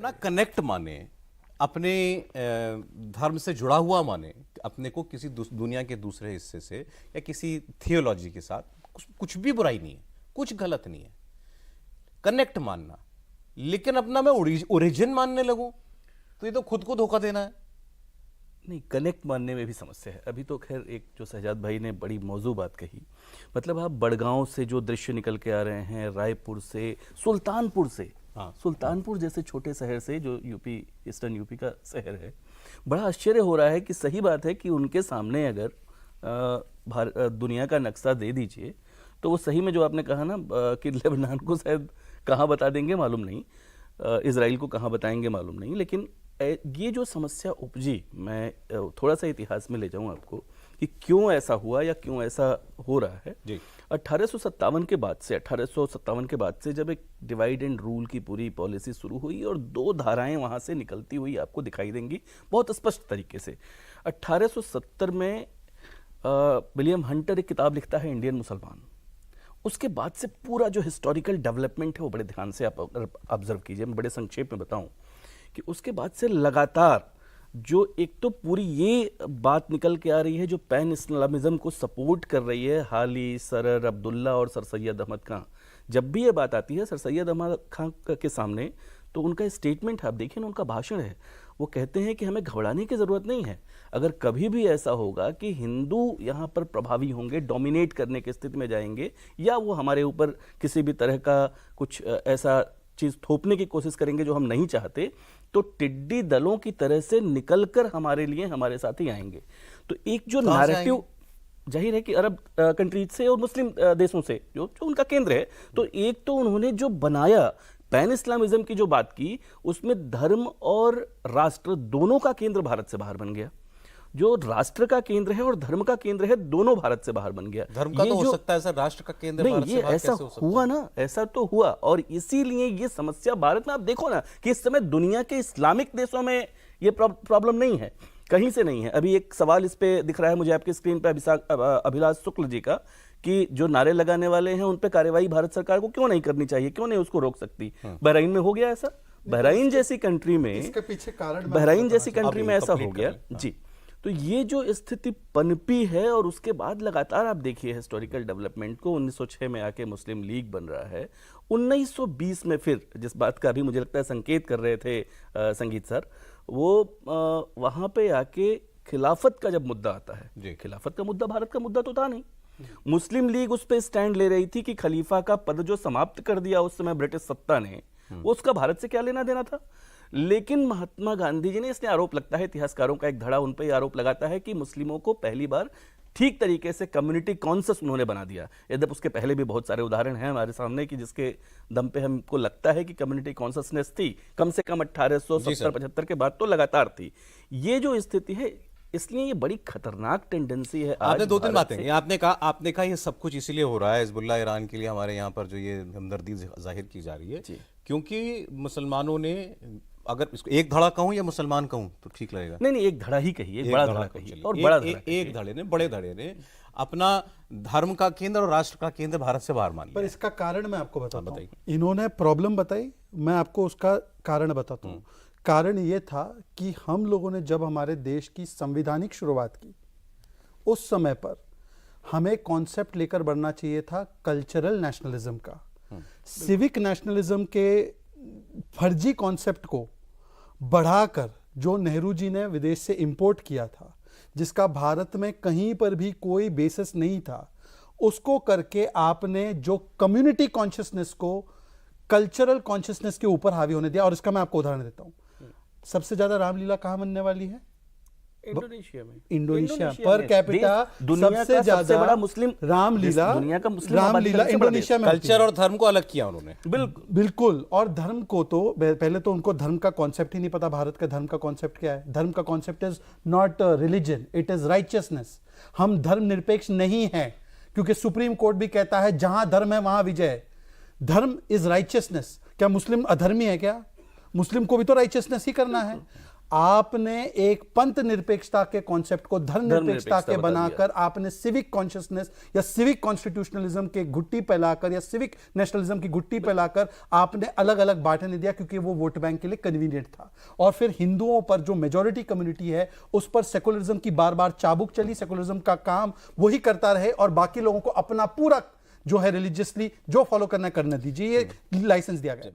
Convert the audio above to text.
अपना कनेक्ट माने, अपने धर्म से जुड़ा हुआ माने, अपने को किसी दुनिया के दूसरे हिस्से से या किसी थियोलॉजी के साथ कुछ भी बुराई नहीं है, कुछ गलत नहीं है, कनेक्ट मानना। लेकिन अपना मैं ओरिजिन मानने लगूं तो ये तो खुद को धोखा देना है। नहीं, कनेक्ट मानने में भी समस्या है। अभी तो खैर एक जो शहजाद भाई ने बड़ी मौजू बात कही, मतलब आप बड़गांव से जो दृश्य निकल के आ रहे हैं, रायपुर से, सुल्तानपुर से, सुल्तानपुर जैसे छोटे शहर से जो यूपी, ईस्टर्न यूपी का शहर है, बड़ा आश्चर्य हो रहा है कि सही बात है कि उनके सामने अगर दुनिया का नक्शा दे दीजिए तो वो सही में जो आपने कहा ना कि लेबनान को शायद कहाँ बता देंगे मालूम नहीं, इजराइल को कहाँ बताएंगे मालूम नहीं, लेकिन ये जो समस्या उपजी, मैं थोड़ा सा इतिहास में ले जाऊं आपको कि क्यों ऐसा हुआ या क्यों ऐसा हो रहा है जी। 1857 के बाद से जब एक डिवाइड एंड रूल की पूरी पॉलिसी शुरू हुई और दो धाराएं वहां से निकलती हुई आपको दिखाई देंगी बहुत स्पष्ट तरीके से। 1870 में विलियम हंटर एक किताब लिखता है, इंडियन मुसलमान। उसके बाद से पूरा जो हिस्टोरिकल डेवलपमेंट है वो बड़े ध्यान से आप ऑब्जर्व कीजिए, मैं बड़े संक्षेप में बताऊं कि उसके बाद से लगातार जो एक तो पूरी ये बात निकल के आ रही है जो पैन इस्लामिज्म को सपोर्ट कर रही है, हाली, सरर, अब्दुल्ला और सर सैयद अहमद खां। जब भी ये बात आती है सर सैयद अहमद खां के सामने तो उनका स्टेटमेंट है, आप देखिए ना, उनका भाषण है, वो कहते हैं कि हमें घबराने की ज़रूरत नहीं है। अगर कभी भी ऐसा होगा कि हिंदू यहाँ पर प्रभावी होंगे, डोमिनेट करने की स्थिति में जाएंगे, या वो हमारे ऊपर किसी भी तरह का कुछ ऐसा चीज़ थोपने की कोशिश करेंगे जो हम नहीं चाहते, तो टिड्डी दलों की तरह से निकलकर हमारे लिए, हमारे साथ ही आएंगे। तो एक जो नैरेटिव जाहिर है कि अरब कंट्रीज से और मुस्लिम देशों से जो उनका केंद्र है, तो एक तो उन्होंने जो बनाया पैन इस्लामिज्म की जो बात की, उसमें धर्म और राष्ट्र दोनों का केंद्र भारत से बाहर बन गया। जो राष्ट्र का केंद्र है और धर्म का केंद्र है, दोनों भारत से बाहर बन गया। धर्म का तो हो सकता है सर, राष्ट्र का केंद्र भारत से बाहर कैसे हो सकता है? हुआ ना, ऐसा तो हुआ, और इसीलिए ये समस्या भारत में, आप देखो ना कि इस समय दुनिया के इस्लामिक देशों में ये प्रॉब्लम नहीं है, कहीं से नहीं है। अभी एक सवाल इस पे दिख रहा है मुझे आपकी स्क्रीन पे अभिलाष शुक्ल जी का, कि जो नारे लगाने वाले हैं उन पे कार्यवाही भारत सरकार को क्यों नहीं करनी चाहिए, क्यों नहीं उसको रोक सकती। बहरीन में हो गया ऐसा, बहरीन जैसी कंट्री में, इसके पीछे कारण बहरीन जैसी कंट्री में ऐसा हो गया जी। तो ये जो स्थिति पनपी है, और उसके बाद लगातार आप देखिए हिस्टोरिकल डेवलपमेंट को, 1906 में आके मुस्लिम लीग बन रहा है, 1920 में फिर जिस बात का अभी मुझे लगता है संकेत कर रहे थे संगीत सर, वो वहां पे आके खिलाफत का जब मुद्दा आता है, खिलाफत का मुद्दा भारत का मुद्दा तो था नहीं, मुस्लिम लीग उस पे स्टैंड ले रही थी कि खलीफा का पद जो समाप्त कर दिया उस समय ब्रिटिश सत्ता ने, उसका भारत से क्या लेना देना था। लेकिन महात्मा गांधी जी ने, इसने आरोप लगता है, इतिहासकारों का एक धड़ा उन पर आरोप लगाता है कि मुस्लिमों को पहली बार ठीक तरीके से कम्युनिटी कॉन्शस उन्होंने बना दिया। यद्यप उसके पहले भी बहुत सारे उदाहरण हैं हमारे सामने कि जिसके दम पे हमको लगता है कि कम्युनिटी कॉन्शसनेस थी, कम से कम 1870-75 के बाद तो लगातार थी। ये जो स्थिति है, इसलिए ये बड़ी खतरनाक टेंडेंसी है। आपने दो तीन बातें, आपने कहा ये सब कुछ इसीलिए हो रहा है, हिजबुल्लाह ईरान के लिए हमारे यहाँ पर जो ये हमदर्दी जाहिर की जा रही है, क्योंकि मुसलमानों ने, अगर इसको एक धड़ा कहूं या मुसलमान कहूं तो ठीक लगेगा? नहीं, एक धड़ा ही कहिए, एक बड़ा धड़ा कहिए, और बड़ा एक धड़े ने, बड़े धड़े ने अपना धर्म का केंद्र और राष्ट्र का केंद्र भारत से बाहर मान लिया। पर इसका कारण मैं आपको बताता हूं। इन्होंने प्रॉब्लम बताई, मैं आपको उसका कारण बताता हूं। कारण ये था कि हम लोगों ने जब हमारे देश की संवैधानिक शुरुआत की, उस समय पर हमें कॉन्सेप्ट लेकर बढ़ना चाहिए था कल्चरल नेशनलिज्म का। सिविक नेशनलिज्म के फर्जी कॉन्सेप्ट को बढ़ाकर जो नेहरू जी ने विदेश से इंपोर्ट किया था, जिसका भारत में कहीं पर भी कोई बेसिस नहीं था, उसको करके आपने जो कम्युनिटी कॉन्शियसनेस को कल्चरल कॉन्शियसनेस के ऊपर हावी होने दिया। और इसका मैं आपको उदाहरण देता हूं। सबसे ज्यादा रामलीला कहां बनने वाली है? इंडोनेशिया में। इंडोनेशिया पर कैपिटा सबसे ज्यादा बड़ा मुस्लिम रामलीला, दुनिया का मुस्लिम रामलीला इंडोनेशिया में। कल्चर और धर्म को अलग किया उन्होंने, बिल्कुल। और धर्म को तो पहले तो उनको धर्म का कॉन्सेप्ट ही नहीं पता। भारत का धर्म का कॉन्सेप्ट क्या है? धर्म का concept is not religion, it is righteousness. हम धर्म निरपेक्ष नहीं है, क्योंकि सुप्रीम कोर्ट भी कहता है जहां धर्म है वहां विजय। धर्म इज राइचियसनेस। क्या मुस्लिम अधर्मी है क्या? मुस्लिम को भी तो राइचियसनेस ही करना है। आपने एक पंथ निरपेक्षता के कॉन्सेप्ट को धर्म निरपेक्षता के बता बनाकर आपने सिविक कॉन्शियसनेस या सिविक कॉन्स्टिट्यूशनलिज्म के घुट्टी फैलाकर या सिविक नेशनलिज्म की घुट्टी फैलाकर आपने अलग अलग बांटने दिया, क्योंकि वो वोट बैंक के लिए कन्वीनियंट था। और फिर हिंदुओं पर जो मेजॉरिटी कम्युनिटी है उस पर सेकुलरिज्म की बार बार चाबुक चली, सेकुलरिज्म का काम वही करता रहे और बाकी लोगों को अपना पूरा जो है रिलीजियसली जो फॉलो करना करने दीजिए, ये लाइसेंस दिया गया।